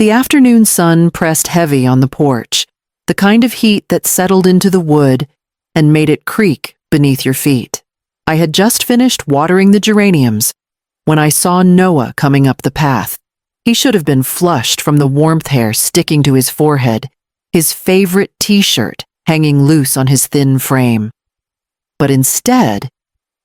The afternoon sun pressed heavy on the porch, the kind of heat that settled into the wood and made it creak beneath your feet. I had just finished watering the geraniums when I saw Noah coming up the path. He should have been flushed from the warmth hair sticking to his forehead, his favorite t-shirt hanging loose on his thin frame. But instead,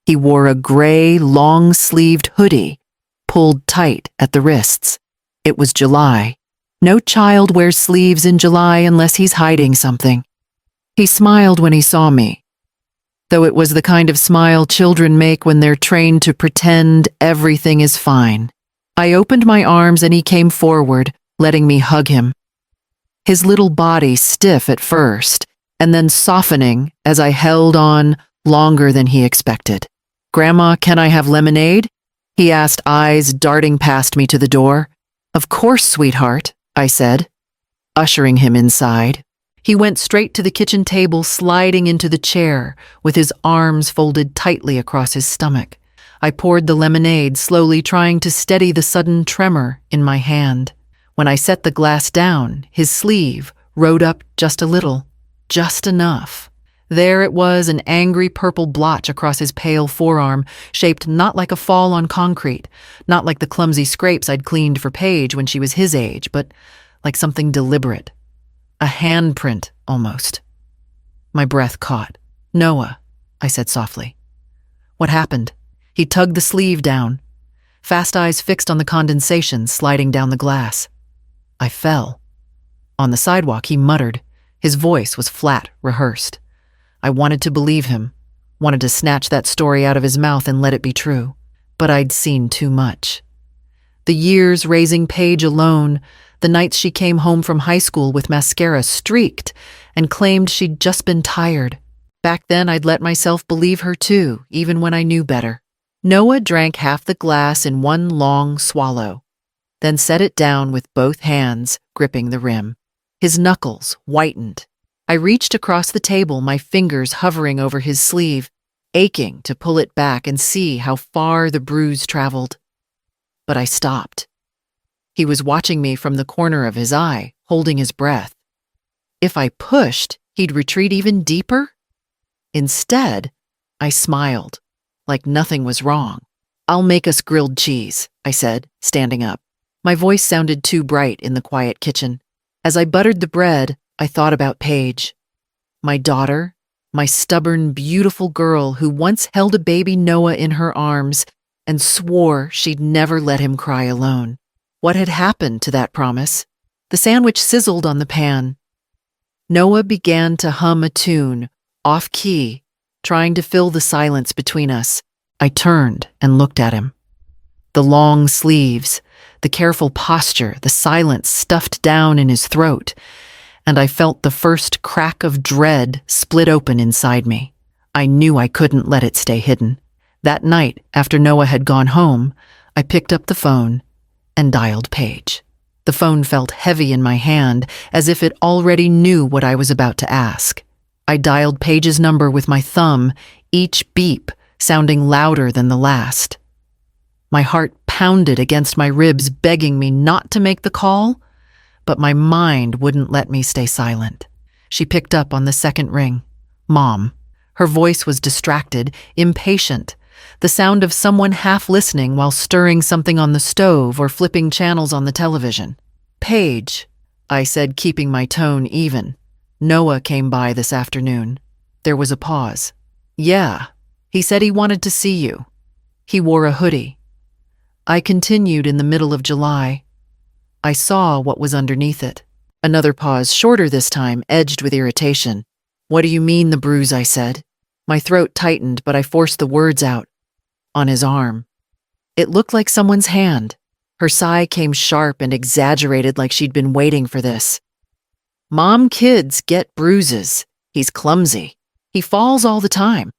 he wore a gray, long-sleeved hoodie, pulled tight at the wrists. It was July. No child wears sleeves in July unless he's hiding something. He smiled when he saw me, though it was the kind of smile children make when they're trained to pretend everything is fine. I opened my arms and he came forward, letting me hug him. His little body stiff at first, and then softening as I held on longer than he expected. "Grandma, can I have lemonade?" he asked, eyes darting past me to the door. "Of course, sweetheart," I said, ushering him inside. He went straight to the kitchen table, sliding into the chair with his arms folded tightly across his stomach. I poured the lemonade, slowly trying to steady the sudden tremor in my hand. When I set the glass down, his sleeve rode up just a little, just enough. There it was, an angry purple blotch across his pale forearm, shaped not like a fall on concrete, not like the clumsy scrapes I'd cleaned for Paige when she was his age, but like something deliberate. A handprint, almost. My breath caught. "Noah," I said softly. "What happened?" He tugged the sleeve down, fast eyes fixed on the condensation sliding down the glass. I fell. On the sidewalk, he muttered. His voice was flat, rehearsed. I wanted to believe him, wanted to snatch that story out of his mouth and let it be true. But I'd seen too much. The years raising Paige alone, the nights she came home from high school with mascara streaked and claimed she'd just been tired. Back then, I'd let myself believe her too, even when I knew better. Noah drank half the glass in one long swallow, then set it down with both hands gripping the rim. His knuckles whitened. I reached across the table, my fingers hovering over his sleeve, aching to pull it back and see how far the bruise traveled. But I stopped. He was watching me from the corner of his eye, holding his breath. If I pushed, he'd retreat even deeper? Instead, I smiled, like nothing was wrong. "I'll make us grilled cheese," I said, standing up. My voice sounded too bright in the quiet kitchen. As I buttered the bread, I thought about Paige. My daughter, my stubborn, beautiful girl who once held a baby Noah in her arms and swore she'd never let him cry alone. What had happened to that promise? The sandwich sizzled on the pan. Noah began to hum a tune, off-key, trying to fill the silence between us. I turned and looked at him. The long sleeves, the careful posture, the silence stuffed down in his throat, and I felt the first crack of dread split open inside me. I knew I couldn't let it stay hidden. That night, after Noah had gone home, I picked up the phone and dialed Paige. The phone felt heavy in my hand, as if it already knew what I was about to ask. I dialed Paige's number with my thumb, each beep sounding louder than the last. My heart pounded against my ribs, begging me not to make the call, but my mind wouldn't let me stay silent. She picked up on the second ring. "Mom." Her voice was distracted, impatient, the sound of someone half listening while stirring something on the stove or flipping channels on the television. "Paige," I said, keeping my tone even. "Noah came by this afternoon." There was a pause. "Yeah, he said he wanted to see you. He wore a hoodie." I continued in the middle of July. I saw what was underneath it. Another pause, shorter this time, edged with irritation. "What do you mean, the bruise?" I said. My throat tightened, but I forced the words out. "On his arm." It looked like someone's hand. Her sigh came sharp and exaggerated, like she'd been waiting for this. "Mom, kids get bruises. He's clumsy. He falls all the time."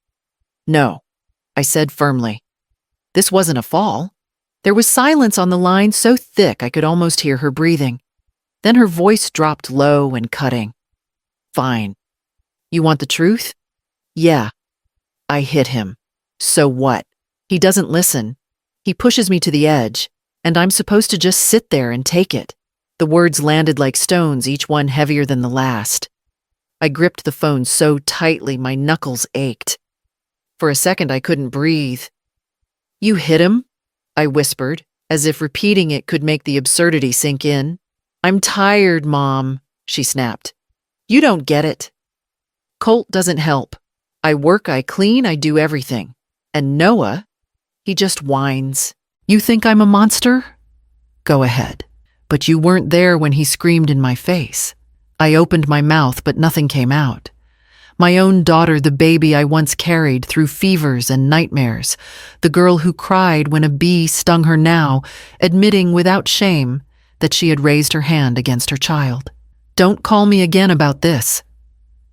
"No," I said firmly. This wasn't a fall. There was silence on the line so thick I could almost hear her breathing. Then her voice dropped low and cutting. "Fine. You want the truth?" "Yeah." I hit him. "So what?" He doesn't listen. He pushes me to the edge, and I'm supposed to just sit there and take it. The words landed like stones, each one heavier than the last. I gripped the phone so tightly my knuckles ached. For a second I couldn't breathe. "You hit him?" I whispered, as if repeating it could make the absurdity sink in. "I'm tired, Mom," she snapped. "You don't get it. Colt doesn't help. I work, I clean, I do everything. And Noah, he just whines. You think I'm a monster? Go ahead. But you weren't there when he screamed in my face. I opened my mouth, but nothing came out. My own daughter, the baby I once carried through fevers and nightmares, the girl who cried when a bee stung her now, admitting without shame that she had raised her hand against her child. Don't call me again about this.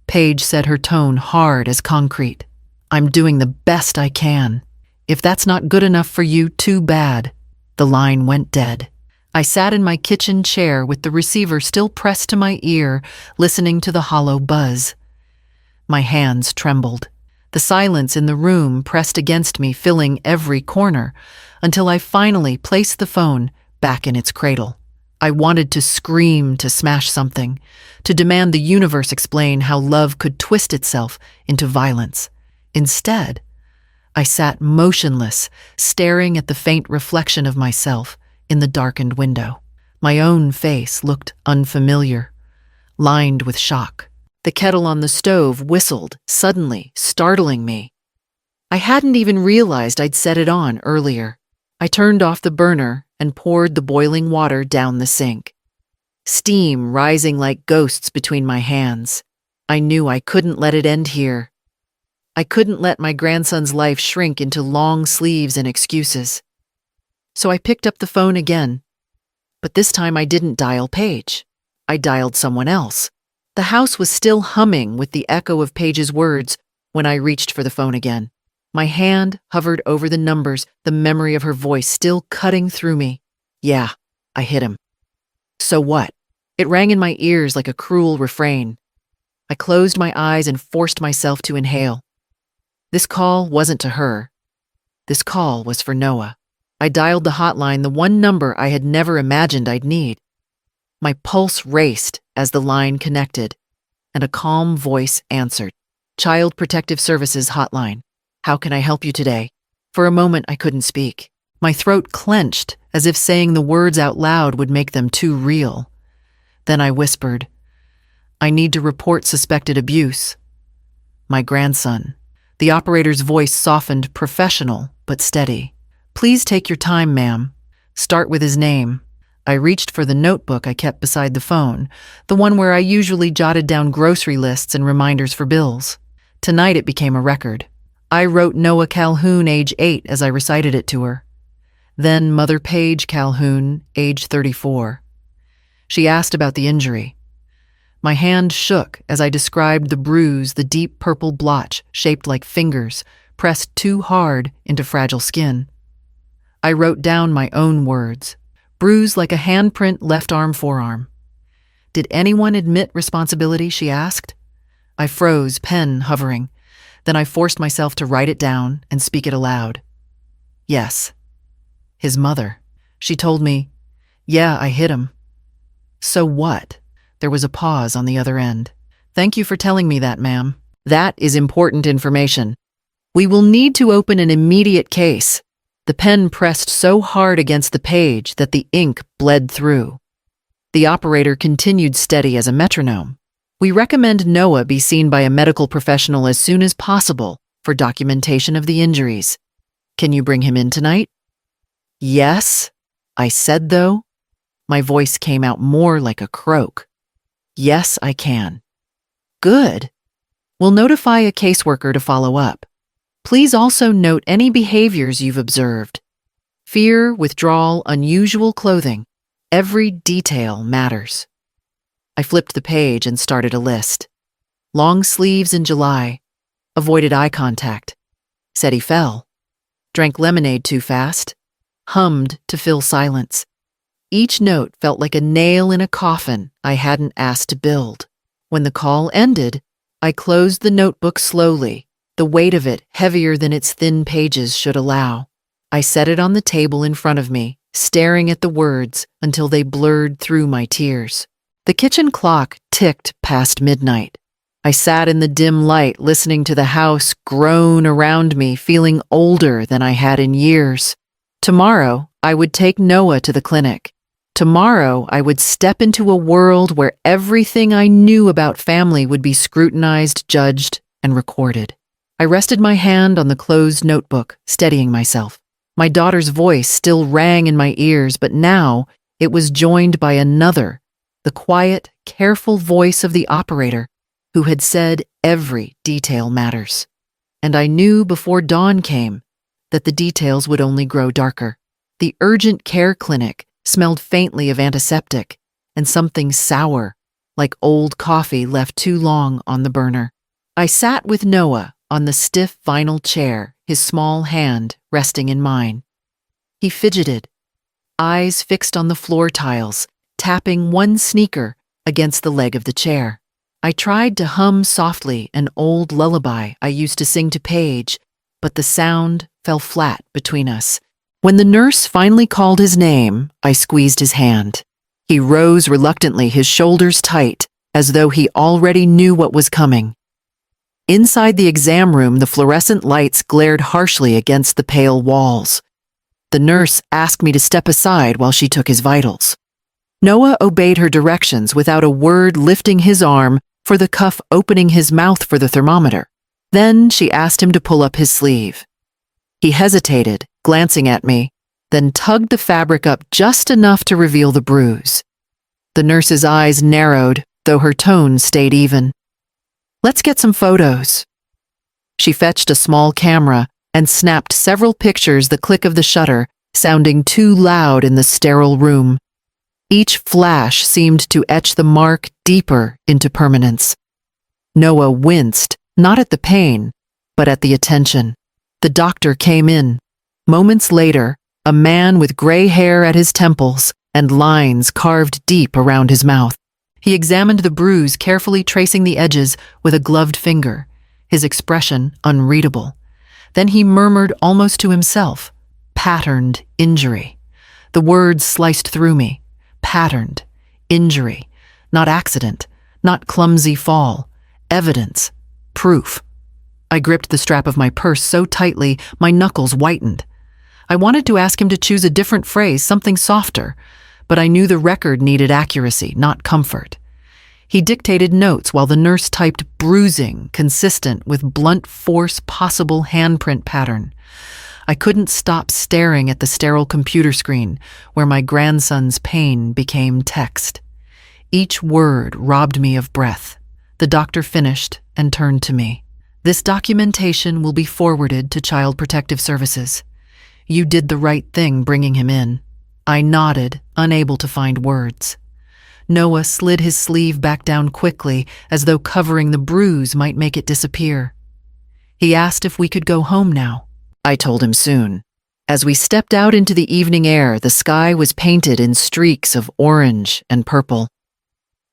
Paige said, her tone hard as concrete. I'm doing the best I can. If that's not good enough for you, too bad. The line went dead. I sat in my kitchen chair with the receiver still pressed to my ear, listening to the hollow buzz. My hands trembled. The silence in the room pressed against me, filling every corner, until I finally placed the phone back in its cradle. I wanted to scream, to smash something, to demand the universe explain how love could twist itself into violence. Instead, I sat motionless, staring at the faint reflection of myself in the darkened window. My own face looked unfamiliar, lined with shock. The kettle on the stove whistled, suddenly, startling me. I hadn't even realized I'd set it on earlier. I turned off the burner and poured the boiling water down the sink. Steam rising like ghosts between my hands. I knew I couldn't let it end here. I couldn't let my grandson's life shrink into long sleeves and excuses. So I picked up the phone again. But this time I didn't dial Paige. I dialed someone else. The house was still humming with the echo of Paige's words when I reached for the phone again. My hand hovered over the numbers, the memory of her voice still cutting through me. Yeah, I hit him. So what? It rang in my ears like a cruel refrain. I closed my eyes and forced myself to inhale. This call wasn't to her. This call was for Noah. I dialed the hotline, the one number I had never imagined I'd need. My pulse raced as the line connected, and a calm voice answered. Child Protective Services hotline. How can I help you today? For a moment, I couldn't speak. My throat clenched, as if saying the words out loud would make them too real. Then I whispered, I need to report suspected abuse. My grandson. The operator's voice softened, professional but steady. Please take your time, ma'am. Start with his name. I reached for the notebook I kept beside the phone, the one where I usually jotted down grocery lists and reminders for bills. Tonight it became a record. I wrote Noah Calhoun, age 8, as I recited it to her. Then Mother Paige Calhoun, age 34. She asked about the injury. My hand shook as I described the bruise, the deep purple blotch shaped like fingers, pressed too hard into fragile skin. I wrote down my own words. Bruise like a handprint, left arm, forearm. Did anyone admit responsibility, she asked. I froze, pen hovering. Then I forced myself to write it down and speak it aloud. Yes. His mother. She told me, yeah, I hit him. So what? There was a pause on the other end. Thank you for telling me that, ma'am. That is important information. We will need to open an immediate case. The pen pressed so hard against the page that the ink bled through. The operator continued steady as a metronome. We recommend Noah be seen by a medical professional as soon as possible for documentation of the injuries. Can you bring him in tonight? Yes, I said, though. My voice came out more like a croak. Yes, I can. Good. We'll notify a caseworker to follow up. Please also note any behaviors you've observed. Fear, withdrawal, unusual clothing. Every detail matters. I flipped the page and started a list. Long sleeves in July. Avoided eye contact. Said he fell. Drank lemonade too fast. Hummed to fill silence. Each note felt like a nail in a coffin I hadn't asked to build. When the call ended, I closed the notebook slowly, the weight of it heavier than its thin pages should allow. I set it on the table in front of me, staring at the words until they blurred through my tears. The kitchen clock ticked past midnight. I sat in the dim light, listening to the house groan around me, feeling older than I had in years. Tomorrow, I would take Noah to the clinic. Tomorrow, I would step into a world where everything I knew about family would be scrutinized, judged, and recorded. I rested my hand on the closed notebook, steadying myself. My daughter's voice still rang in my ears, but now it was joined by another, the quiet, careful voice of the operator, who had said every detail matters. And I knew before dawn came that the details would only grow darker. The urgent care clinic smelled faintly of antiseptic and something sour, like old coffee left too long on the burner. I sat with Noah on the stiff vinyl chair, his small hand resting in mine. He fidgeted, eyes fixed on the floor tiles, tapping one sneaker against the leg of the chair. I tried to hum softly an old lullaby I used to sing to Paige, but the sound fell flat between us. When the nurse finally called his name, I squeezed his hand. He rose reluctantly, his shoulders tight, as though he already knew what was coming. Inside the exam room, the fluorescent lights glared harshly against the pale walls. The nurse asked me to step aside while she took his vitals. Noah obeyed her directions without a word, lifting his arm for the cuff, opening his mouth for the thermometer. Then she asked him to pull up his sleeve. He hesitated, glancing at me, then tugged the fabric up just enough to reveal the bruise. The nurse's eyes narrowed, though her tone stayed even. "Let's get some photos." She fetched a small camera and snapped several pictures, the click of the shutter sounding too loud in the sterile room. Each flash seemed to etch the mark deeper into permanence. Noah winced, not at the pain, but at the attention. The doctor came in. Moments later, a man with gray hair at his temples and lines carved deep around his mouth. He examined the bruise, carefully tracing the edges with a gloved finger, his expression unreadable. Then he murmured almost to himself, "Patterned injury." The words sliced through me. Patterned injury. Not accident, not clumsy fall. Evidence. Proof. I gripped the strap of my purse so tightly, my knuckles whitened. I wanted to ask him to choose a different phrase, something softer, but I knew the record needed accuracy, not comfort. He dictated notes while the nurse typed bruising, consistent with blunt force possible handprint pattern. I couldn't stop staring at the sterile computer screen where my grandson's pain became text. Each word robbed me of breath. The doctor finished and turned to me. "This documentation will be forwarded to Child Protective Services. You did the right thing bringing him in." I nodded, unable to find words. Noah slid his sleeve back down quickly, as though covering the bruise might make it disappear. He asked if we could go home now. I told him soon. As we stepped out into the evening air, the sky was painted in streaks of orange and purple.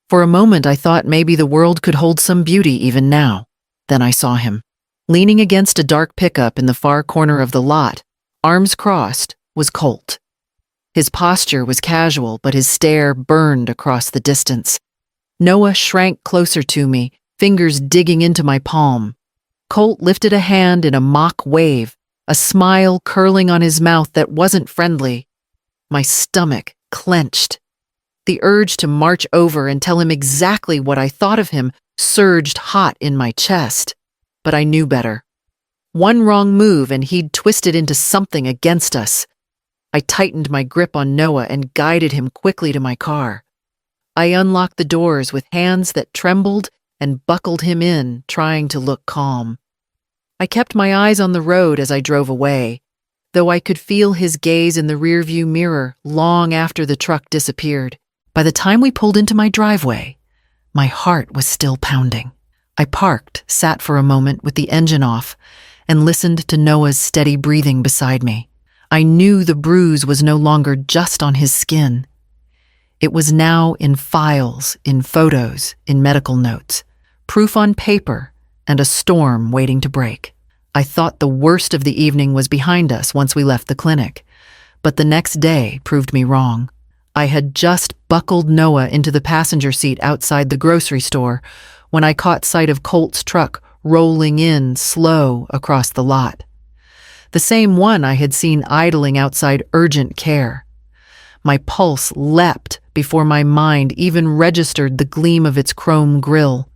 For a moment, I thought maybe the world could hold some beauty even now. Then I saw him. Leaning against a dark pickup in the far corner of the lot, arms crossed, was Colt. His posture was casual, but his stare burned across the distance. Noah shrank closer to me, fingers digging into my palm. Colt lifted a hand in a mock wave, a smile curling on his mouth that wasn't friendly. My stomach clenched. The urge to march over and tell him exactly what I thought of him surged hot in my chest. But I knew better. One wrong move and he'd twisted into something against us. I tightened my grip on Noah and guided him quickly to my car. I unlocked the doors with hands that trembled and buckled him in, trying to look calm. I kept my eyes on the road as I drove away, though I could feel his gaze in the rearview mirror long after the truck disappeared. By the time we pulled into my driveway, my heart was still pounding. I parked, sat for a moment with the engine off, and listened to Noah's steady breathing beside me. I knew the bruise was no longer just on his skin. It was now in files, in photos, in medical notes, proof on paper, and a storm waiting to break. I thought the worst of the evening was behind us once we left the clinic, But the next day proved me wrong. I had just buckled Noah into the passenger seat outside the grocery store when I caught sight of Colt's truck rolling in slow across the lot. The same one I had seen idling outside urgent care. My pulse leapt before my mind even registered the gleam of its chrome grille.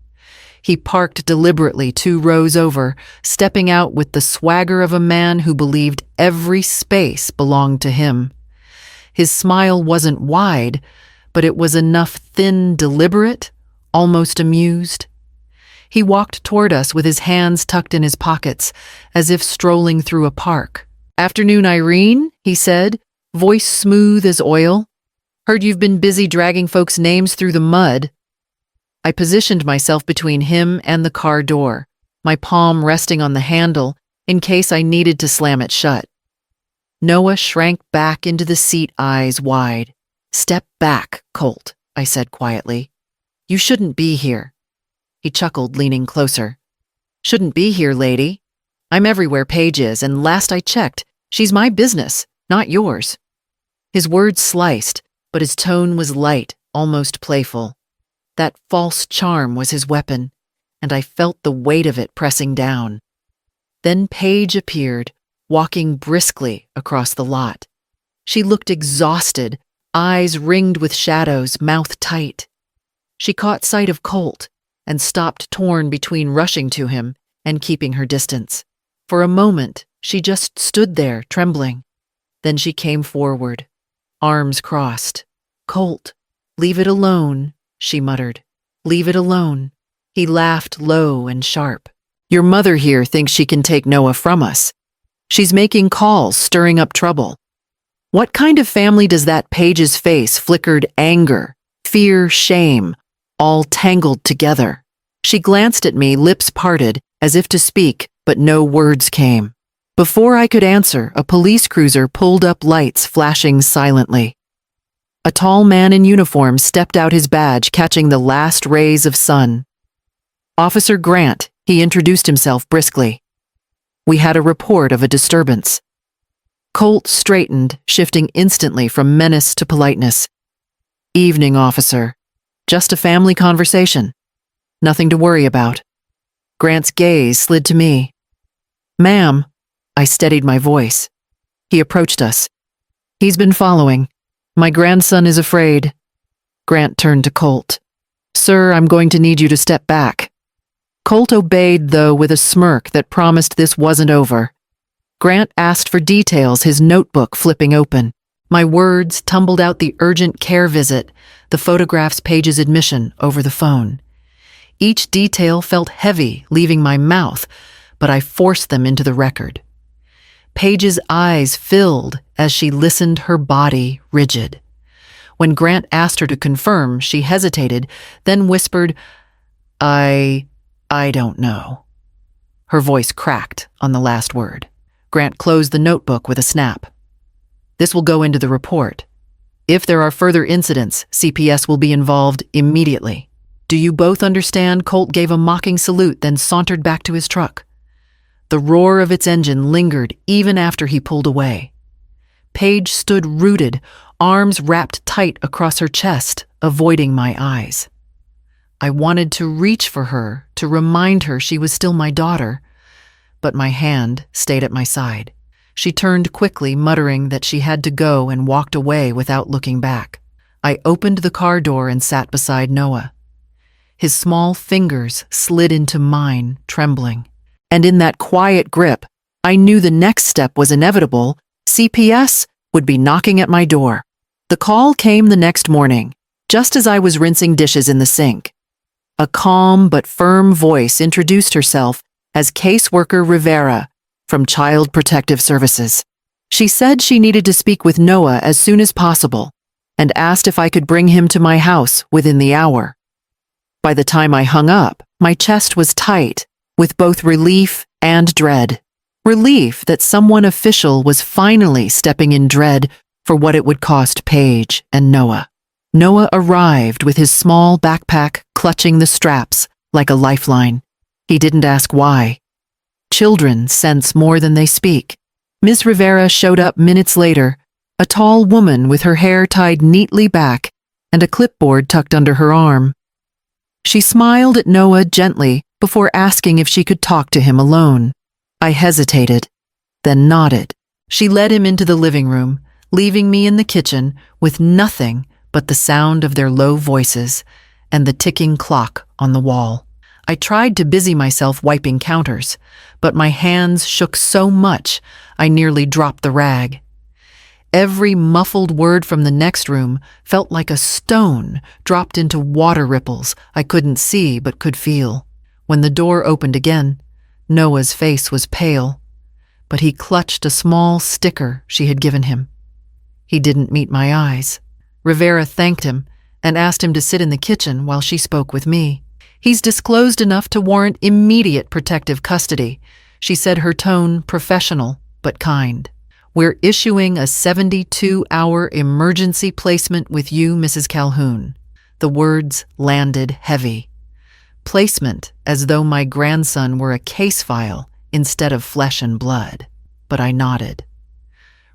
He parked deliberately 2 rows over, stepping out with the swagger of a man who believed every space belonged to him. His smile wasn't wide, but it was enough thin, deliberate, almost amused. He walked toward us with his hands tucked in his pockets, as if strolling through a park. "Afternoon, Irene," he said, voice smooth as oil. "Heard you've been busy dragging folks' names through the mud." I positioned myself between him and the car door, my palm resting on the handle in case I needed to slam it shut. Noah shrank back into the seat, eyes wide. "Step back, Colt," I said quietly. "You shouldn't be here." He chuckled, leaning closer. "Shouldn't be here, lady. I'm everywhere Paige is, and last I checked, she's my business, not yours." His words sliced, but his tone was light, almost playful. That false charm was his weapon, and I felt the weight of it pressing down. Then Paige appeared, walking briskly across the lot. She looked exhausted, eyes ringed with shadows, mouth tight. She caught sight of Colt and stopped, torn between rushing to him and keeping her distance. For a moment, she just stood there, trembling. Then she came forward, arms crossed. "Colt, leave it alone," she muttered. "Leave it alone." He laughed low and sharp. "Your mother here thinks she can take Noah from us. She's making calls, stirring up trouble." What kind of family does that? Paige's face flickered anger, fear, shame, all tangled together. She glanced at me, lips parted, as if to speak, but no words came. Before I could answer, a police cruiser pulled up, lights flashing silently. A tall man in uniform stepped out, his badge catching the last rays of sun. "Officer Grant," he introduced himself briskly. "We had a report of a disturbance." Colt straightened, shifting instantly from menace to politeness. "Evening, officer. Just a family conversation. Nothing to worry about." Grant's gaze slid to me. "Ma'am," I steadied my voice. He approached us. "He's been following. My grandson is afraid." Grant turned to Colt. "Sir, I'm going to need you to step back." Colt obeyed, though with a smirk that promised this wasn't over. Grant asked for details, his notebook flipping open. My words tumbled out: the urgent care visit, the photographs, Paige's admission over the phone. Each detail felt heavy, leaving my mouth, but I forced them into the record. Paige's eyes filled as she listened, her body rigid. When Grant asked her to confirm, she hesitated, then whispered, I don't know." Her voice cracked on the last word. Grant closed the notebook with a snap. "This will go into the report. If there are further incidents, CPS will be involved immediately. Do you both understand?" Colt gave a mocking salute, then sauntered back to his truck. The roar of its engine lingered even after he pulled away. Paige stood rooted, arms wrapped tight across her chest, avoiding my eyes. I wanted to reach for her, to remind her she was still my daughter, but my hand stayed at my side. She turned quickly, muttering that she had to go, and walked away without looking back. I opened the car door and sat beside Noah. His small fingers slid into mine, trembling. And in that quiet grip, I knew the next step was inevitable. CPS would be knocking at my door. The call came the next morning, just as I was rinsing dishes in the sink. A calm but firm voice introduced herself as caseworker Rivera from Child Protective Services. She said she needed to speak with Noah as soon as possible and asked if I could bring him to my house within the hour. By the time I hung up, my chest was tight with both relief and dread. Relief that someone official was finally stepping in, dread for what it would cost Paige and Noah. Noah arrived with his small backpack clutching the straps like a lifeline. He didn't ask why. Children sense more than they speak. Ms. Rivera showed up minutes later, a tall woman with her hair tied neatly back and a clipboard tucked under her arm. She smiled at Noah gently before asking if she could talk to him alone. I hesitated, then nodded. She led him into the living room, leaving me in the kitchen with nothing but the sound of their low voices and the ticking clock on the wall. I tried to busy myself wiping counters, but my hands shook so much I nearly dropped the rag. Every muffled word from the next room felt like a stone dropped into water ripples I couldn't see but could feel. When the door opened again, Noah's face was pale, but he clutched a small sticker she had given him. He didn't meet my eyes. Rivera thanked him and asked him to sit in the kitchen while she spoke with me. "He's disclosed enough to warrant immediate protective custody," she said, her tone professional but kind. "We're issuing a 72-hour emergency placement with you, Mrs. Calhoun." The words landed heavy. Placement, as though my grandson were a case file instead of flesh and blood. But I nodded.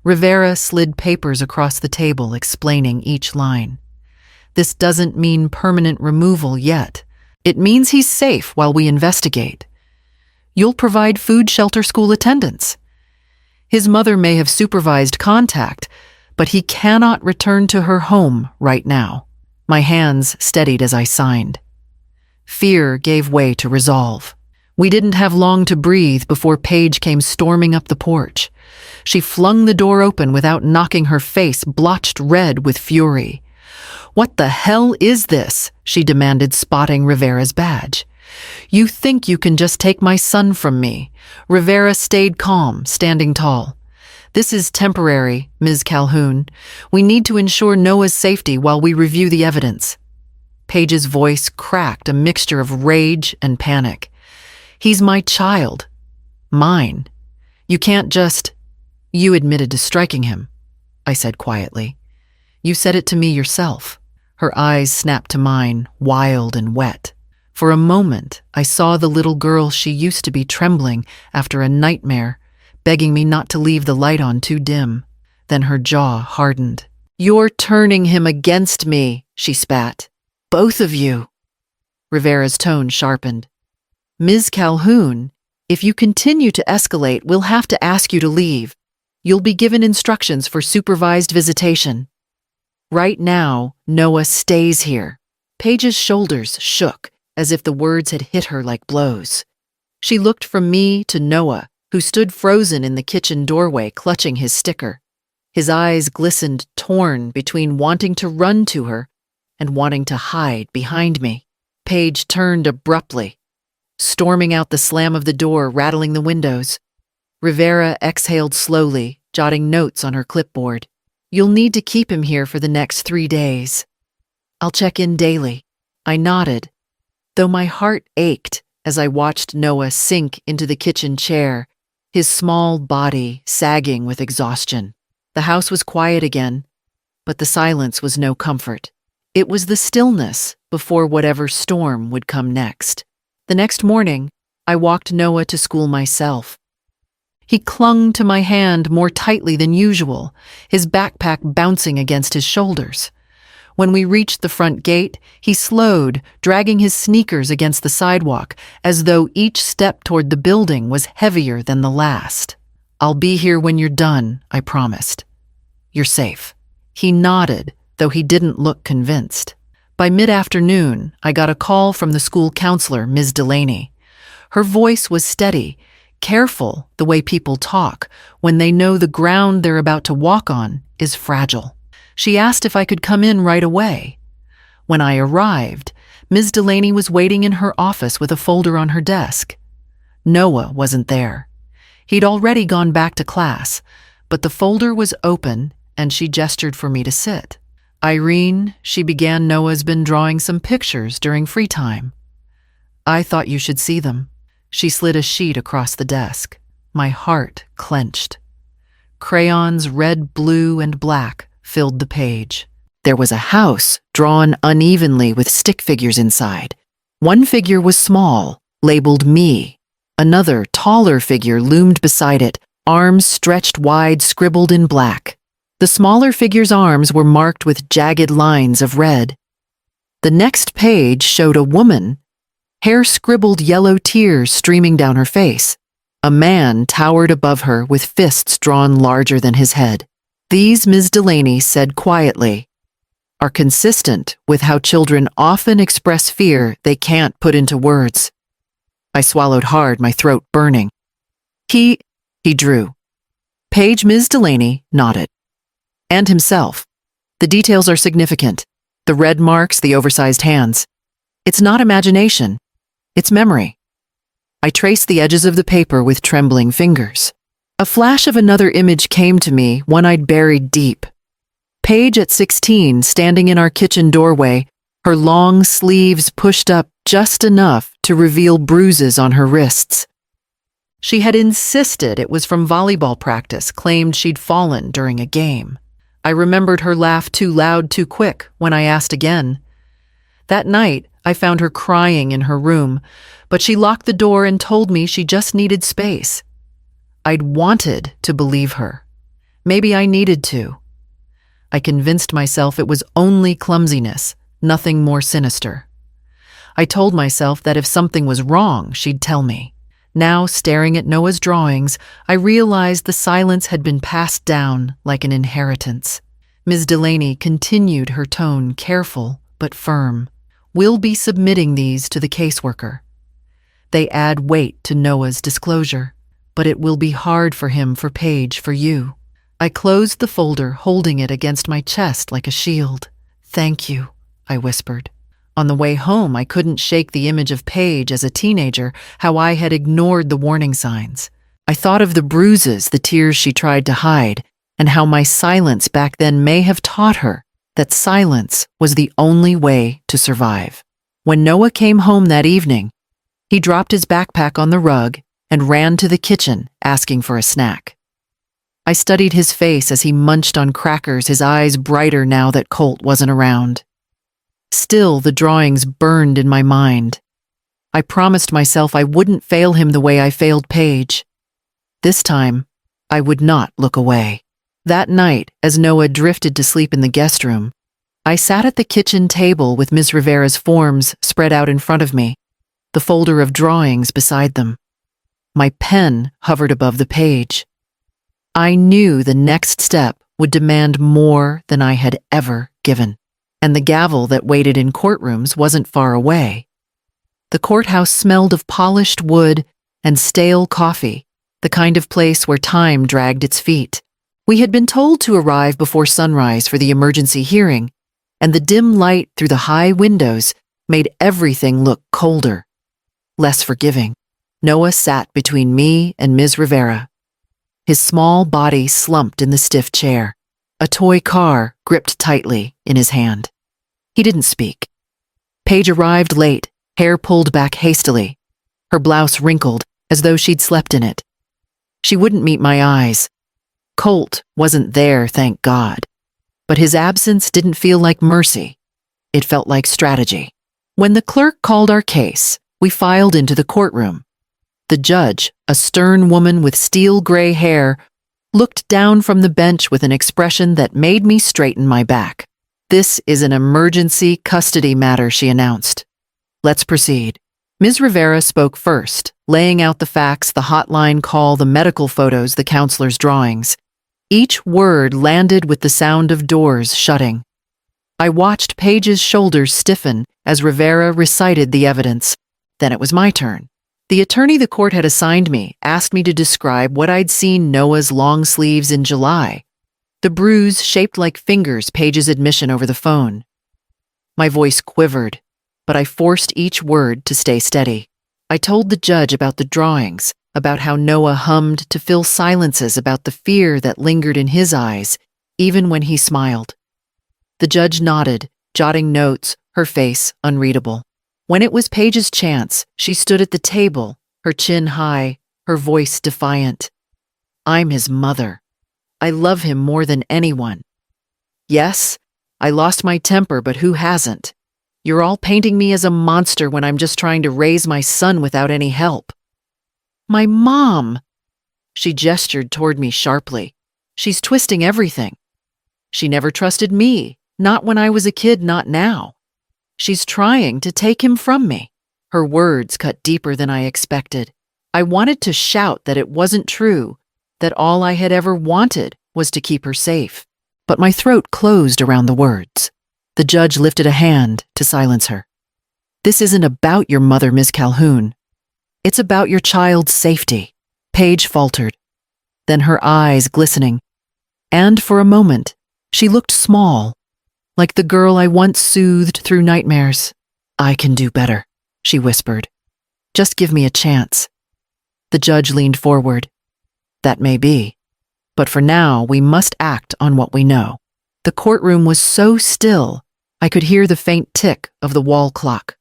Rivera slid papers across the table explaining each line. "This doesn't mean permanent removal yet. It means he's safe while we investigate. You'll provide food, shelter, school attendance. His mother may have supervised contact, but he cannot return to her home right now." My hands steadied as I signed. Fear gave way to resolve. We didn't have long to breathe before Paige came storming up the porch. She flung the door open without knocking, her face blotched red with fury. "What the hell is this?" she demanded, spotting Rivera's badge. "You think you can just take my son from me?" Rivera stayed calm, standing tall. "This is temporary, Ms. Calhoun. We need to ensure Noah's safety while we review the evidence." Paige's voice cracked, a mixture of rage and panic. "He's my child. Mine. You can't just—" "You admitted to striking him," I said quietly. "You said it to me yourself." Her eyes snapped to mine, wild and wet. For a moment, I saw the little girl she used to be trembling after a nightmare, begging me not to leave the light on too dim. Then her jaw hardened. "You're turning him against me," she spat. "Both of you." Rivera's tone sharpened. "Ms. Calhoun, if you continue to escalate, we'll have to ask you to leave. You'll be given instructions for supervised visitation. Right now, Noah stays here." Paige's shoulders shook, as if the words had hit her like blows. She looked from me to Noah, who stood frozen in the kitchen doorway, clutching his sticker. His eyes glistened, torn between wanting to run to her and wanting to hide behind me. Paige turned abruptly, storming out the slam of the door, rattling the windows. Rivera exhaled slowly, jotting notes on her clipboard. "You'll need to keep him here for the next 3 days. I'll check in daily." I nodded, though my heart ached as I watched Noah sink into the kitchen chair, his small body sagging with exhaustion. The house was quiet again, but the silence was no comfort. It was the stillness before whatever storm would come next. The next morning, I walked Noah to school myself. He clung to my hand more tightly than usual, his backpack bouncing against his shoulders. When we reached the front gate, he slowed, dragging his sneakers against the sidewalk, as though each step toward the building was heavier than the last. "I'll be here when you're done," I promised. "You're safe." He nodded, though he didn't look convinced. By mid-afternoon, I got a call from the school counselor, Ms. Delaney. Her voice was steady, careful the way people talk when they know the ground they're about to walk on is fragile. She asked if I could come in right away. When I arrived, Ms. Delaney was waiting in her office with a folder on her desk. Noah wasn't there. He'd already gone back to class, but the folder was open and she gestured for me to sit. "Irene," she began, "Noah's been drawing some pictures during free time. I thought you should see them." She slid a sheet across the desk. My heart clenched. Crayons red, blue, and black filled the page. There was a house drawn unevenly with stick figures inside. One figure was small, labeled me. Another, taller figure loomed beside it, arms stretched wide, scribbled in black. The smaller figure's arms were marked with jagged lines of red. The next page showed a woman, hair scribbled yellow tears streaming down her face. A man towered above her with fists drawn larger than his head. These, Ms. Delaney said quietly, are consistent with how children often express fear they can't put into words. I swallowed hard, my throat burning. He drew. Page Ms. Delaney nodded. And himself. The details are significant. The red marks, the oversized hands. It's not imagination. It's memory. I traced the edges of the paper with trembling fingers. A flash of another image came to me, one I'd buried deep. Paige at 16, standing in our kitchen doorway, her long sleeves pushed up just enough to reveal bruises on her wrists. She had insisted it was from volleyball practice, claimed she'd fallen during a game. I remembered her laugh too loud, too quick when I asked again. That night, I found her crying in her room, but she locked the door and told me she just needed space. I'd wanted to believe her. Maybe I needed to. I convinced myself it was only clumsiness, nothing more sinister. I told myself that if something was wrong, she'd tell me. Now, staring at Noah's drawings, I realized the silence had been passed down like an inheritance. Ms. Delaney continued her tone, careful but firm. We'll be submitting these to the caseworker. They add weight to Noah's disclosure, but it will be hard for him, for Paige, for you. I closed the folder, holding it against my chest like a shield. Thank you, I whispered. On the way home, I couldn't shake the image of Paige as a teenager, how I had ignored the warning signs. I thought of the bruises, the tears she tried to hide, and how my silence back then may have taught her that silence was the only way to survive. When Noah came home that evening, he dropped his backpack on the rug and ran to the kitchen, asking for a snack. I studied his face as he munched on crackers, his eyes brighter now that Colt wasn't around. Still, the drawings burned in my mind. I promised myself I wouldn't fail him the way I failed Paige. This time, I would not look away. That night, as Noah drifted to sleep in the guest room, I sat at the kitchen table with Ms. Rivera's forms spread out in front of me, the folder of drawings beside them. My pen hovered above the page. I knew the next step would demand more than I had ever given. And the gavel that waited in courtrooms wasn't far away. The courthouse smelled of polished wood and stale coffee, the kind of place where time dragged its feet. We had been told to arrive before sunrise for the emergency hearing, and the dim light through the high windows made everything look colder, less forgiving. Noah sat between me and Ms. Rivera. His small body slumped in the stiff chair, a toy car gripped tightly in his hand. He didn't speak. Paige arrived late, hair pulled back hastily, her blouse wrinkled as though she'd slept in it. She wouldn't meet my eyes. Colt wasn't there, thank God. But his absence didn't feel like mercy. It felt like strategy. When the clerk called our case, we filed into the courtroom. The judge, a stern woman with steel gray hair, looked down from the bench with an expression that made me straighten my back. This is an emergency custody matter, she announced. Let's proceed. Ms. Rivera spoke first, laying out the facts, the hotline call, the medical photos, the counselor's drawings. Each word landed with the sound of doors shutting. I watched Paige's shoulders stiffen as Rivera recited the evidence. Then it was my turn. The attorney the court had assigned me asked me to describe what I'd seen Noah's long sleeves in July. The bruise shaped like fingers, Paige's admission over the phone. My voice quivered, but I forced each word to stay steady. I told the judge about the drawings, about how Noah hummed to fill silences, about the fear that lingered in his eyes, even when he smiled. The judge nodded, jotting notes, her face unreadable. When it was Paige's chance, she stood at the table, her chin high, her voice defiant. I'm his mother. I love him more than anyone. Yes, I lost my temper, but who hasn't? You're all painting me as a monster when I'm just trying to raise my son without any help. My mom! She gestured toward me sharply. She's twisting everything. She never trusted me, not when I was a kid, not now. She's trying to take him from me." Her words cut deeper than I expected. I wanted to shout that it wasn't true, that all I had ever wanted was to keep her safe. But my throat closed around the words. The judge lifted a hand to silence her. "This isn't about your mother, Miss Calhoun. It's about your child's safety." Paige faltered, then her eyes glistening. And for a moment, she looked small, like the girl I once soothed through nightmares. "I can do better," she whispered. "Just give me a chance." The judge leaned forward. "That may be, but for now we must act on what we know." The courtroom was so still, I could hear the faint tick of the wall clock.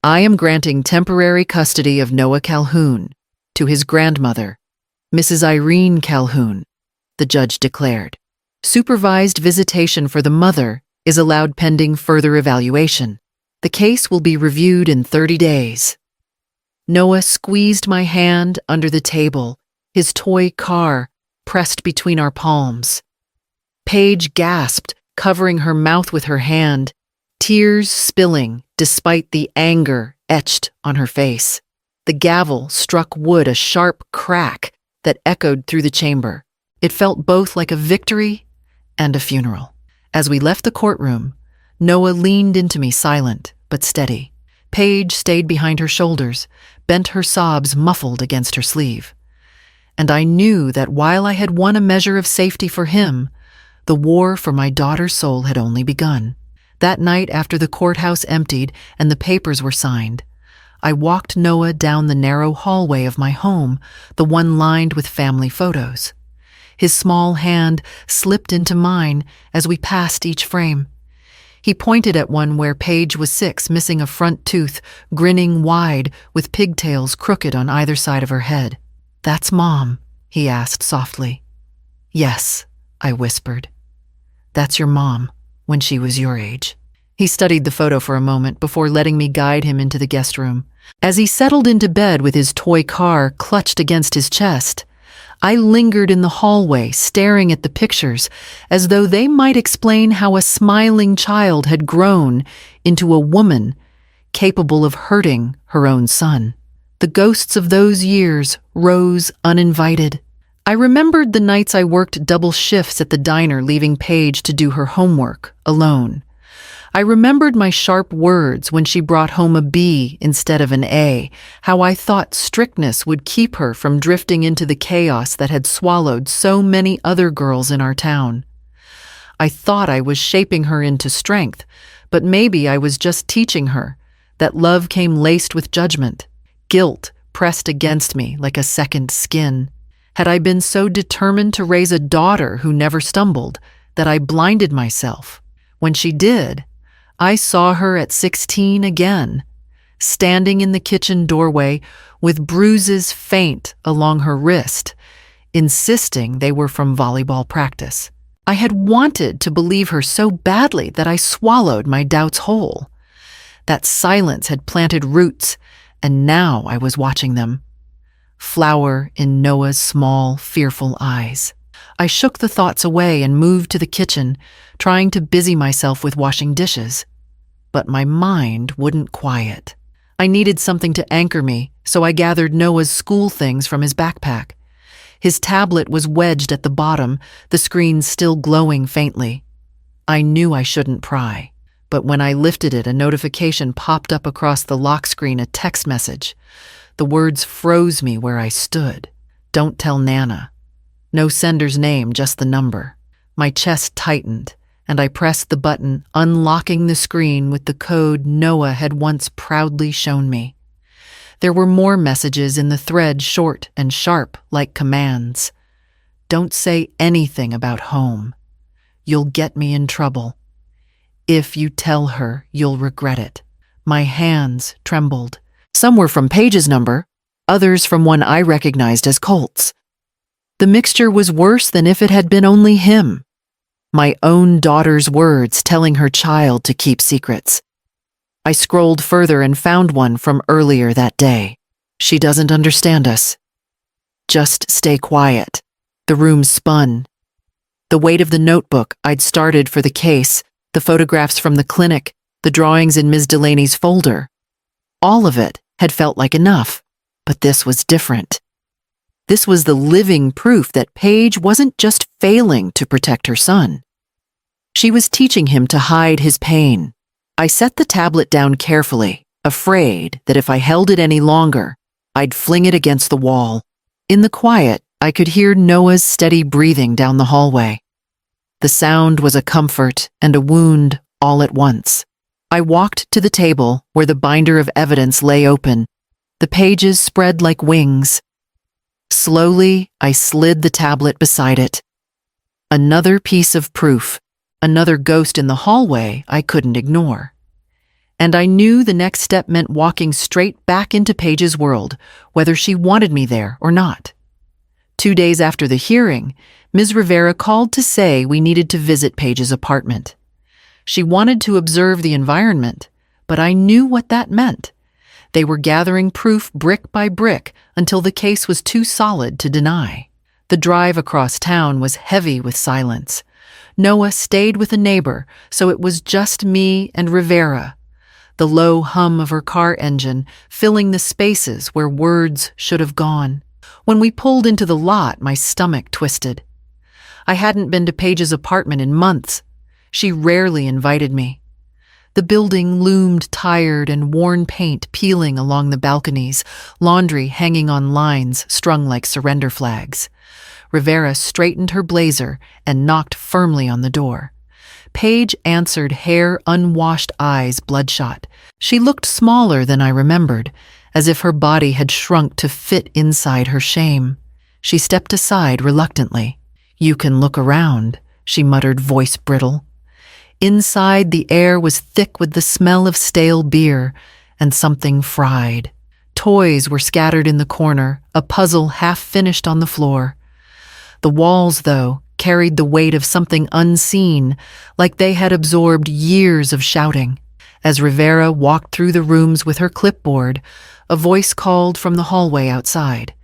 "I am granting temporary custody of Noah Calhoun to his grandmother, Mrs. Irene Calhoun," the judge declared. "Supervised visitation for the mother is allowed pending further evaluation. The case will be reviewed in 30 days. Noah squeezed my hand under the table, his toy car pressed between our palms. Paige gasped, covering her mouth with her hand, tears spilling despite the anger etched on her face. The gavel struck wood, a sharp crack that echoed through the chamber. It felt both like a victory and a funeral. As we left the courtroom, Noah leaned into me, silent but steady. Paige stayed behind her shoulders, bent her sobs muffled against her sleeve. And I knew that while I had won a measure of safety for him, the war for my daughter's soul had only begun. That night, after the courthouse emptied and the papers were signed, I walked Noah down the narrow hallway of my home, the one lined with family photos. His small hand slipped into mine as we passed each frame. He pointed at one where Paige was 6, missing a front tooth, grinning wide, with pigtails crooked on either side of her head. "That's Mom?" he asked softly. "Yes," I whispered. "That's your mom, when she was your age." He studied the photo for a moment before letting me guide him into the guest room. As he settled into bed with his toy car clutched against his chest, I lingered in the hallway, staring at the pictures as though they might explain how a smiling child had grown into a woman capable of hurting her own son. The ghosts of those years rose uninvited. I remembered the nights I worked double shifts at the diner, leaving Paige to do her homework alone. I remembered my sharp words when she brought home a B instead of an A, how I thought strictness would keep her from drifting into the chaos that had swallowed so many other girls in our town. I thought I was shaping her into strength, but maybe I was just teaching her that love came laced with judgment. Guilt pressed against me like a second skin. Had I been so determined to raise a daughter who never stumbled that I blinded myself? When she did, I saw her at 16 again, standing in the kitchen doorway with bruises faint along her wrist, insisting they were from volleyball practice. I had wanted to believe her so badly that I swallowed my doubts whole. That silence had planted roots, and now I was watching them flower in Noah's small, fearful eyes. I shook the thoughts away and moved to the kitchen, trying to busy myself with washing dishes. But my mind wouldn't quiet. I needed something to anchor me, so I gathered Noah's school things from his backpack. His tablet was wedged at the bottom, the screen still glowing faintly. I knew I shouldn't pry, but when I lifted it, a notification popped up across the lock screen, a text message. The words froze me where I stood. "Don't tell Nana." No sender's name, just the number. My chest tightened, and I pressed the button, unlocking the screen with the code Noah had once proudly shown me. There were more messages in the thread, short and sharp, like commands. "Don't say anything about home. You'll get me in trouble. If you tell her, you'll regret it." My hands trembled. Some were from Paige's number, others from one I recognized as Colt's. The mixture was worse than if it had been only him. My own daughter's words telling her child to keep secrets. I scrolled further and found one from earlier that day. "She doesn't understand us. Just stay quiet." The room spun. The weight of the notebook I'd started for the case, the photographs from the clinic, the drawings in Ms. Delaney's folder. All of it had felt like enough, but this was different. This was the living proof that Paige wasn't just failing to protect her son. She was teaching him to hide his pain. I set the tablet down carefully, afraid that if I held it any longer, I'd fling it against the wall. In the quiet, I could hear Noah's steady breathing down the hallway. The sound was a comfort and a wound all at once. I walked to the table where the binder of evidence lay open, the pages spread like wings. Slowly, I slid the tablet beside it. Another piece of proof, another ghost in the hallway I couldn't ignore. And I knew the next step meant walking straight back into Paige's world, whether she wanted me there or not. 2 days after the hearing, Ms. Rivera called to say we needed to visit Paige's apartment. She wanted to observe the environment, but I knew what that meant. They were gathering proof brick by brick until the case was too solid to deny. The drive across town was heavy with silence. Noah stayed with a neighbor, so it was just me and Rivera. The low hum of her car engine filling the spaces where words should have gone. When we pulled into the lot, my stomach twisted. I hadn't been to Paige's apartment in months. She rarely invited me. The building loomed tired and worn paint peeling along the balconies, laundry hanging on lines strung like surrender flags. Rivera straightened her blazer and knocked firmly on the door. Paige answered, hair unwashed, eyes bloodshot. She looked smaller than I remembered, as if her body had shrunk to fit inside her shame. She stepped aside reluctantly. "You can look around," she muttered, voice brittle. Inside, the air was thick with the smell of stale beer and something fried. Toys were scattered in the corner, a puzzle half finished on the floor. The walls, though, carried the weight of something unseen, like they had absorbed years of shouting. As Rivera walked through the rooms with her clipboard, a voice called from the hallway outside.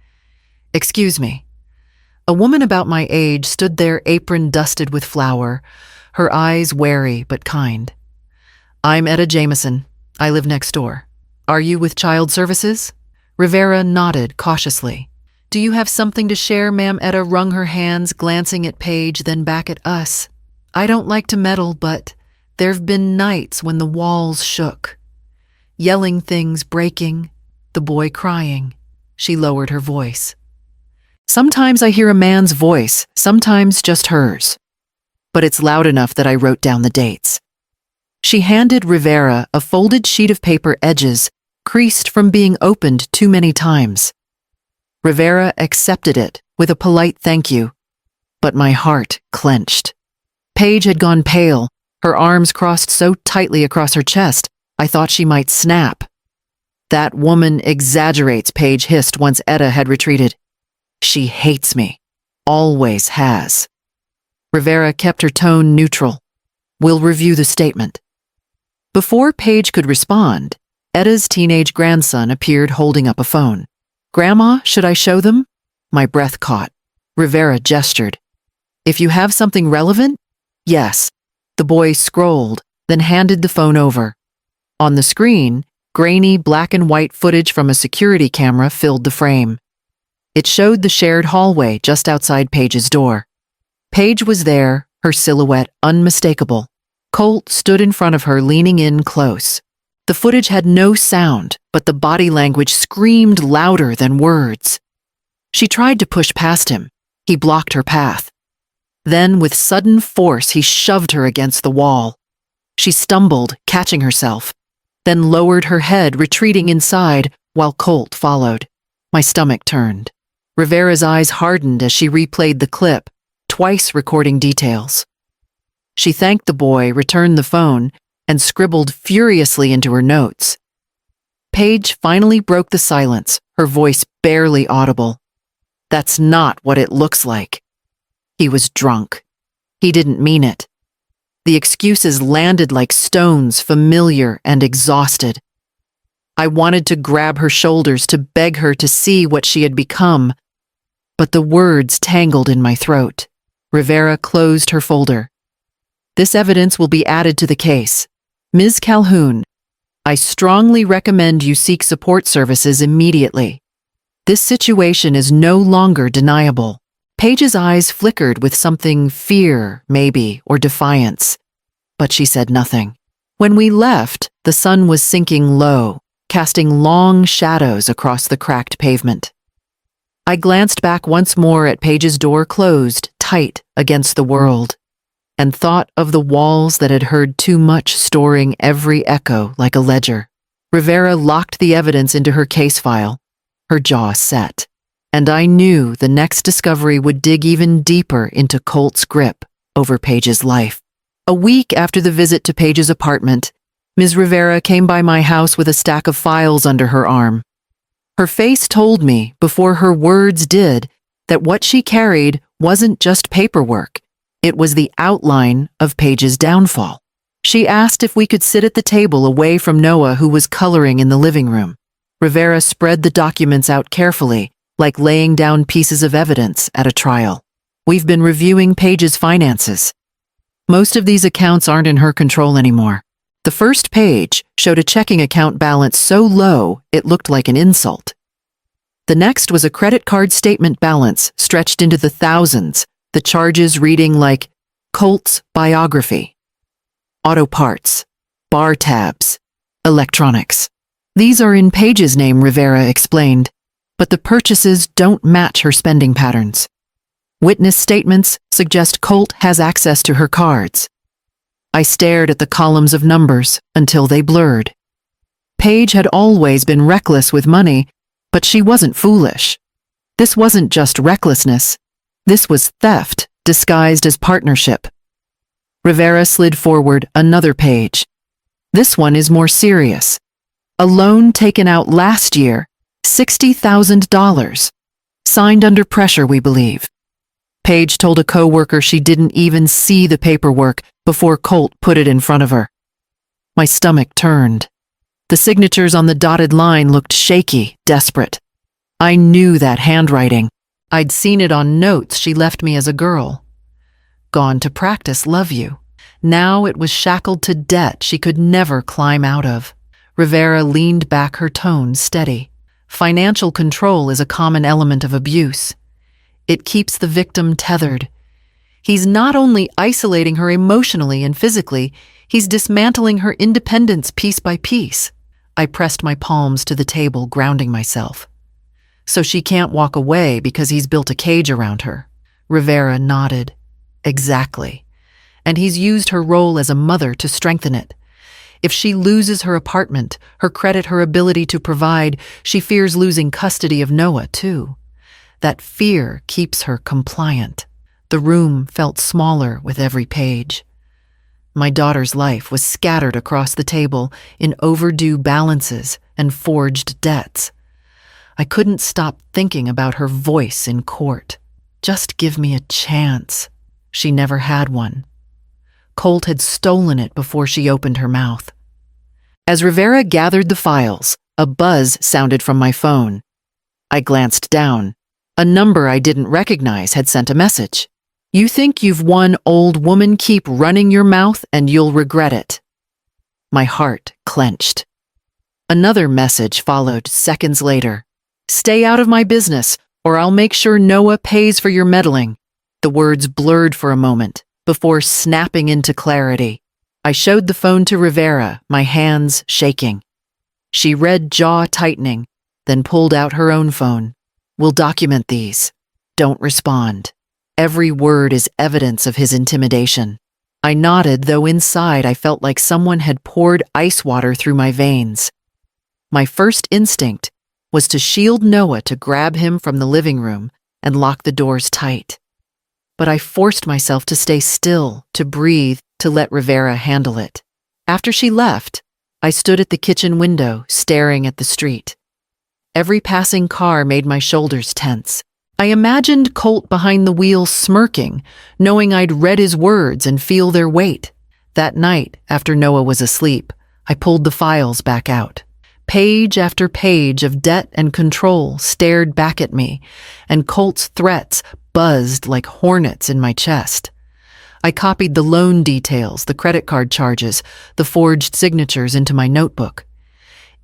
"Excuse me." A woman about my age stood there, apron dusted with flour, her eyes wary but kind. "I'm Etta Jameson. I live next door. Are you with Child Services?" Rivera nodded cautiously. "Do you have something to share, ma'am?" Etta wrung her hands, glancing at Paige, then back at us. "I don't like to meddle, but there've been nights when the walls shook. Yelling things breaking, the boy crying." She lowered her voice. "Sometimes I hear a man's voice, sometimes just hers. But it's loud enough that I wrote down the dates." She handed Rivera a folded sheet of paper, edges creased from being opened too many times. Rivera accepted it with a polite thank you, but my heart clenched. Paige had gone pale, her arms crossed so tightly across her chest, I thought she might snap. "That woman exaggerates," Paige hissed once Etta had retreated. "She hates me. Always has." Rivera kept her tone neutral. "We'll review the statement." Before Paige could respond, Etta's teenage grandson appeared holding up a phone. "Grandma, should I show them?" My breath caught. Rivera gestured. "If you have something relevant?" "Yes." The boy scrolled, then handed the phone over. On the screen, grainy black and white footage from a security camera filled the frame. It showed the shared hallway just outside Paige's door. Paige was there, her silhouette unmistakable. Colt stood in front of her, leaning in close. The footage had no sound, but the body language screamed louder than words. She tried to push past him. He blocked her path. Then, with sudden force, he shoved her against the wall. She stumbled, catching herself, then lowered her head, retreating inside, while Colt followed. My stomach turned. Rivera's eyes hardened as she replayed the clip, twice recording details. She thanked the boy, returned the phone, and scribbled furiously into her notes. Paige finally broke the silence, her voice barely audible. "That's not what it looks like." He was drunk. He didn't mean it. The excuses landed like stones, familiar and exhausted. I wanted to grab her shoulders to beg her to see what she had become, but the words tangled in my throat. Rivera closed her folder. This evidence will be added to the case. Ms. Calhoun, I strongly recommend you seek support services immediately. This situation is no longer deniable. Paige's eyes flickered with something fear, maybe, or defiance. But she said nothing. When we left, the sun was sinking low, casting long shadows across the cracked pavement. I glanced back once more at Paige's door closed, tight against the world, and thought of the walls that had heard too much, storing every echo like a ledger. Rivera locked the evidence into her case file, her jaw set, and I knew the next discovery would dig even deeper into Colt's grip over Paige's life. A week after the visit to Paige's apartment, Ms. Rivera came by my house with a stack of files under her arm. Her face told me, before her words did, that what she carried wasn't just paperwork. It was the outline of Paige's downfall. She asked if we could sit at the table away from Noah, who was coloring in the living room. Rivera spread the documents out carefully, like laying down pieces of evidence at a trial. We've been reviewing Paige's finances. Most of these accounts aren't in her control anymore. The first page showed a checking account balance so low it looked like an insult. The next was a credit card statement balance stretched into the thousands, the charges reading like Colt's biography, auto parts, bar tabs, electronics. These are in Paige's name, Rivera explained, but the purchases don't match her spending patterns. Witness statements suggest Colt has access to her cards. I stared at the columns of numbers until they blurred. Paige had always been reckless with money, but she wasn't foolish. This wasn't just recklessness. This was theft disguised as partnership. Rivera slid forward another page. This one is more serious. A loan taken out last year, $60,000. Signed under pressure, we believe. Paige told a coworker she didn't even see the paperwork before Colt put it in front of her. My stomach turned. The signatures on the dotted line looked shaky, desperate. I knew that handwriting. I'd seen it on notes she left me as a girl. Gone to practice, love you. Now it was shackled to debt she could never climb out of. Rivera leaned back, her tone steady. Financial control is a common element of abuse. It keeps the victim tethered. He's not only isolating her emotionally and physically, he's dismantling her independence piece by piece. I pressed my palms to the table, grounding myself. So she can't walk away because he's built a cage around her. Rivera nodded. Exactly. And he's used her role as a mother to strengthen it. If she loses her apartment, her credit, her ability to provide, she fears losing custody of Noah, too. That fear keeps her compliant. The room felt smaller with every page. My daughter's life was scattered across the table in overdue balances and forged debts. I couldn't stop thinking about her voice in court. Just give me a chance. She never had one. Colt had stolen it before she opened her mouth. As Rivera gathered the files, a buzz sounded from my phone. I glanced down. A number I didn't recognize had sent a message. You think you've won, old woman? Keep running your mouth and you'll regret it. My heart clenched. Another message followed seconds later. Stay out of my business, or I'll make sure Noah pays for your meddling. The words blurred for a moment, before snapping into clarity. I showed the phone to Rivera, my hands shaking. She read, jaw tightening, then pulled out her own phone. We'll document these. Don't respond. Every word is evidence of his intimidation. I nodded, though inside I felt like someone had poured ice water through my veins. My first instinct was to shield Noah, to grab him from the living room and lock the doors tight. But I forced myself to stay still, to breathe, to let Rivera handle it. After she left, I stood at the kitchen window, staring at the street. Every passing car made my shoulders tense. I imagined Colt behind the wheel smirking, knowing I'd read his words and feel their weight. That night, after Noah was asleep, I pulled the files back out. Page after page of debt and control stared back at me, and Colt's threats buzzed like hornets in my chest. I copied the loan details, the credit card charges, the forged signatures into my notebook.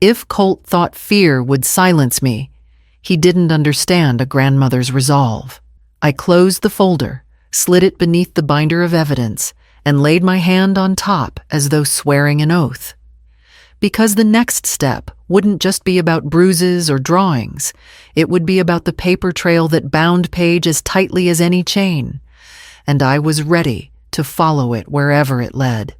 If Colt thought fear would silence me, he didn't understand a grandmother's resolve. I closed the folder, slid it beneath the binder of evidence, and laid my hand on top as though swearing an oath. Because the next step wouldn't just be about bruises or drawings. It would be about the paper trail that bound Paige as tightly as any chain. And I was ready to follow it wherever it led.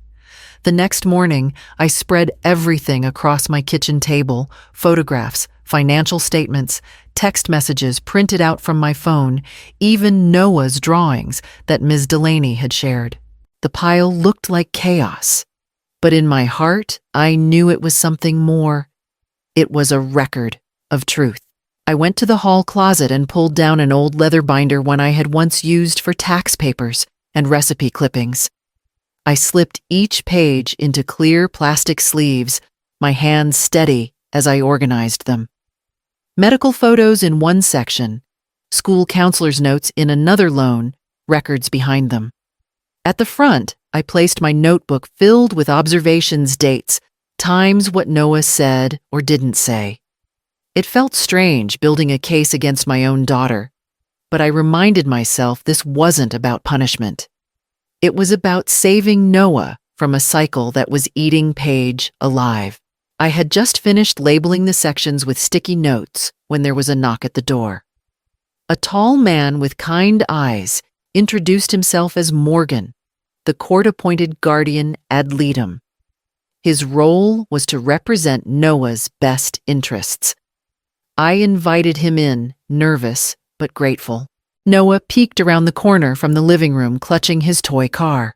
The next morning, I spread everything across my kitchen table: photographs, financial statements, text messages printed out from my phone, even Noah's drawings that Ms. Delaney had shared. The pile looked like chaos, but in my heart, I knew it was something more. It was a record of truth. I went to the hall closet and pulled down an old leather binder one I had once used for tax papers and recipe clippings. I slipped each page into clear plastic sleeves, my hands steady as I organized them. Medical photos in one section, school counselor's notes in another loan, records behind them. At the front, I placed my notebook filled with observations, dates, times, what Noah said or didn't say. It felt strange building a case against my own daughter, but I reminded myself this wasn't about punishment. It was about saving Noah from a cycle that was eating Paige alive. I had just finished labeling the sections with sticky notes when there was a knock at the door. A tall man with kind eyes introduced himself as Morgan, the court-appointed guardian ad litem. His role was to represent Noah's best interests. I invited him in, nervous but grateful. Noah peeked around the corner from the living room, clutching his toy car.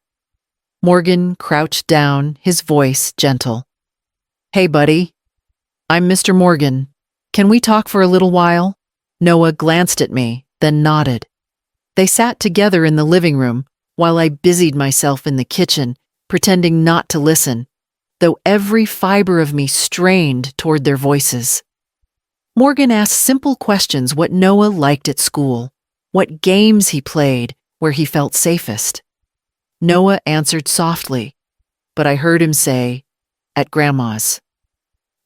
Morgan crouched down, his voice gentle. "Hey, buddy. I'm Mr. Morgan. Can we talk for a little while?" Noah glanced at me, then nodded. They sat together in the living room while I busied myself in the kitchen, pretending not to listen, though every fiber of me strained toward their voices. Morgan asked simple questions: what Noah liked at school, what games he played, where he felt safest. Noah answered softly, but I heard him say, "At Grandma's."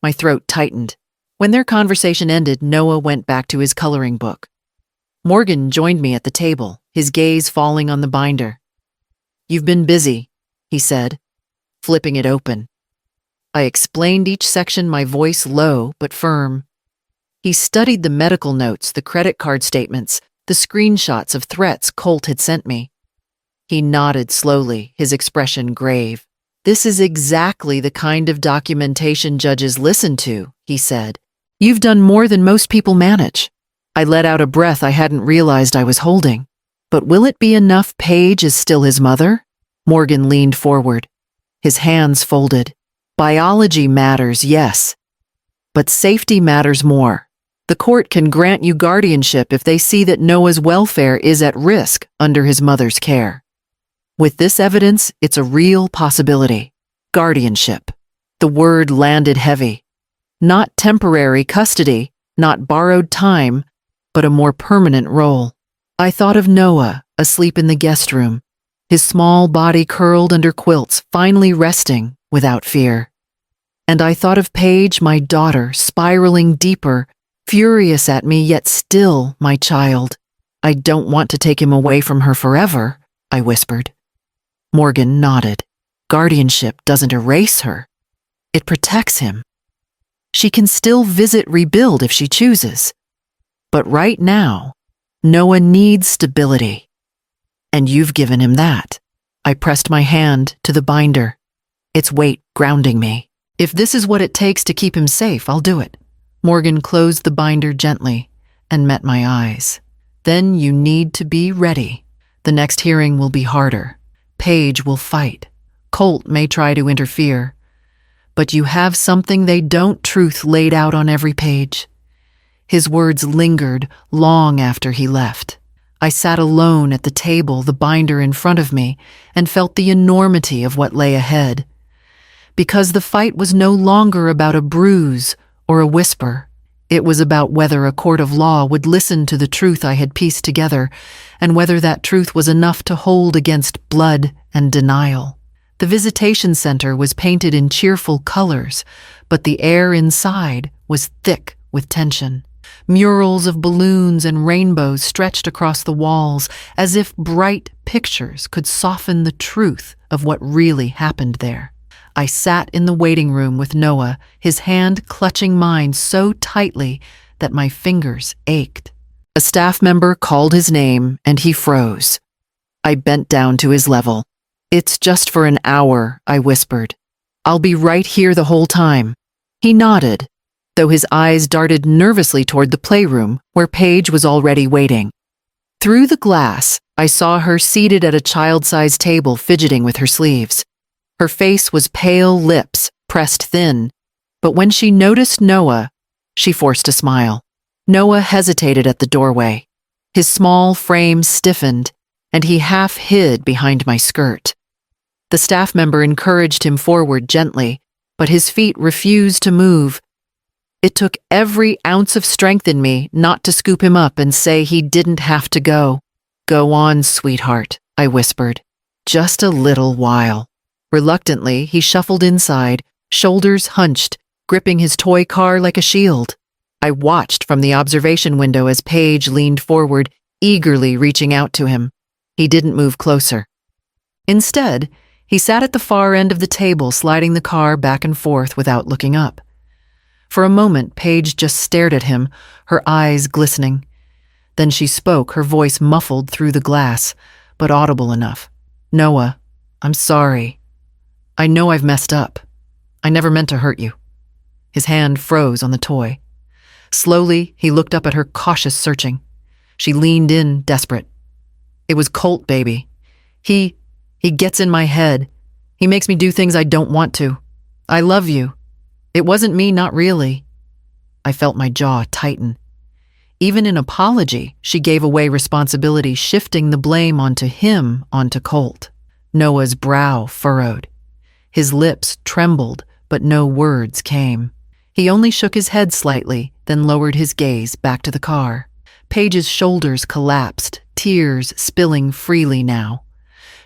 My throat tightened. When their conversation ended, Noah went back to his coloring book. Morgan joined me at the table, his gaze falling on the binder. "You've been busy," he said, flipping it open. I explained each section, my voice low but firm. He studied the medical notes, the credit card statements, the screenshots of threats Colt had sent me. He nodded slowly, his expression grave. "This is exactly the kind of documentation judges listen to," he said. "You've done more than most people manage." I let out a breath I hadn't realized I was holding. "But will it be enough? Paige is still his mother?" Morgan leaned forward, his hands folded. "Biology matters, yes, but safety matters more. The court can grant you guardianship if they see that Noah's welfare is at risk under his mother's care. With this evidence, it's a real possibility. Guardianship." The word landed heavy. Not temporary custody, not borrowed time, but a more permanent role. I thought of Noah, asleep in the guest room, his small body curled under quilts, finally resting without fear. And I thought of Paige, my daughter, spiraling deeper, furious at me, yet still my child. "I don't want to take him away from her forever," I whispered. Morgan nodded. "Guardianship doesn't erase her. It protects him. She can still visit, rebuild if she chooses. But right now, Noah needs stability. And you've given him that." I pressed my hand to the binder, its weight grounding me. "If this is what it takes to keep him safe, I'll do it." Morgan closed the binder gently and met my eyes. "Then you need to be ready. The next hearing will be harder. Paige will fight. Colt may try to interfere. But you have something they don't, truth laid out on every page." His words lingered long after he left. I sat alone at the table, the binder in front of me, and felt the enormity of what lay ahead. Because the fight was no longer about a bruise or a whisper. It was about whether a court of law would listen to the truth I had pieced together, and whether that truth was enough to hold against blood and denial. The visitation center was painted in cheerful colors, but the air inside was thick with tension. Murals of balloons and rainbows stretched across the walls, as if bright pictures could soften the truth of what really happened there. I sat in the waiting room with Noah, his hand clutching mine so tightly that my fingers ached. A staff member called his name and he froze. I bent down to his level. "It's just for an hour," I whispered. "I'll be right here the whole time." He nodded, though his eyes darted nervously toward the playroom where Paige was already waiting. Through the glass, I saw her seated at a child-sized table fidgeting with her sleeves. Her face was pale lips, pressed thin, but when she noticed Noah, she forced a smile. Noah hesitated at the doorway. His small frame stiffened, and he half hid behind my skirt. The staff member encouraged him forward gently, but his feet refused to move. It took every ounce of strength in me not to scoop him up and say he didn't have to go. "Go on, sweetheart," I whispered. "Just a little while." Reluctantly, he shuffled inside, shoulders hunched, gripping his toy car like a shield. I watched from the observation window as Paige leaned forward, eagerly reaching out to him. He didn't move closer. Instead, he sat at the far end of the table, sliding the car back and forth without looking up. For a moment, Paige just stared at him, her eyes glistening. Then she spoke, her voice muffled through the glass, but audible enough. "Noah, I'm sorry. I know I've messed up. I never meant to hurt you." His hand froze on the toy. Slowly, he looked up at her, cautious searching. She leaned in, desperate. "It was Colt, baby. He gets in my head. He makes me do things I don't want to. I love you. It wasn't me, not really." I felt my jaw tighten. Even in apology, she gave away responsibility, shifting the blame onto him, onto Colt. Noah's brow furrowed. His lips trembled, but no words came. He only shook his head slightly, then lowered his gaze back to the car. Paige's shoulders collapsed, tears spilling freely now.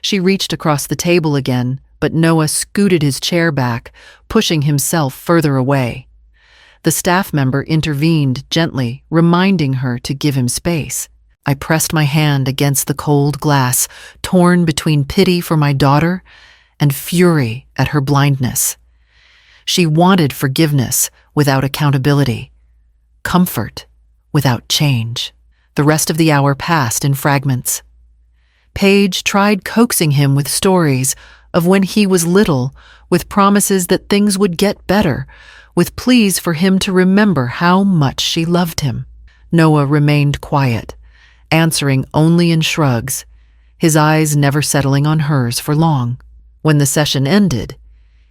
She reached across the table again, but Noah scooted his chair back, pushing himself further away. The staff member intervened gently, reminding her to give him space. I pressed my hand against the cold glass, torn between pity for my daughter and fury at her blindness. She wanted forgiveness without accountability, comfort without change. The rest of the hour passed in fragments. Paige tried coaxing him with stories of when he was little, with promises that things would get better, with pleas for him to remember how much she loved him. Noah remained quiet, answering only in shrugs, his eyes never settling on hers for long. When the session ended,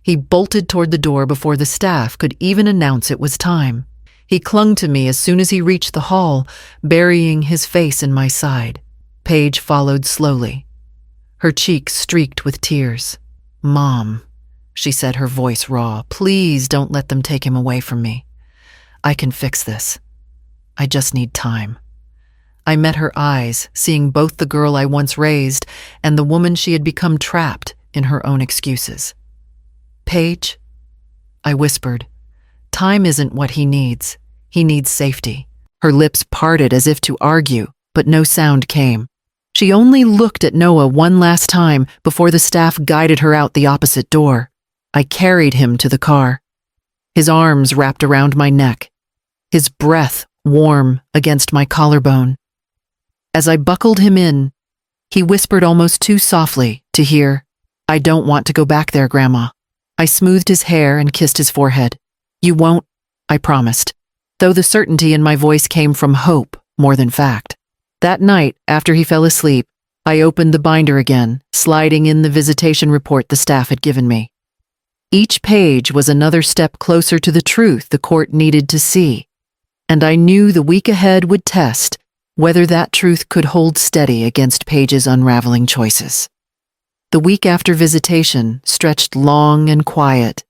he bolted toward the door before the staff could even announce it was time. He clung to me as soon as he reached the hall, burying his face in my side. Paige followed slowly, her cheeks streaked with tears. "Mom," she said, her voice raw, "please don't let them take him away from me. I can fix this. I just need time." I met her eyes, seeing both the girl I once raised and the woman she had become, trapped in her own excuses. "Paige," I whispered, "time isn't what he needs. He needs safety." Her lips parted as if to argue, but no sound came. She only looked at Noah one last time before the staff guided her out the opposite door. I carried him to the car, his arms wrapped around my neck, his breath warm against my collarbone. As I buckled him in, he whispered almost too softly to hear, "I don't want to go back there, Grandma." I smoothed his hair and kissed his forehead. "You won't," I promised, though the certainty in my voice came from hope more than fact. That night, after he fell asleep, I opened the binder again, sliding in the visitation report the staff had given me. Each page was another step closer to the truth the court needed to see, and I knew the week ahead would test whether that truth could hold steady against Paige's unraveling choices. The week after visitation stretched long and quiet,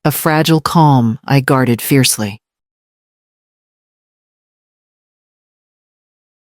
a fragile calm I guarded fiercely.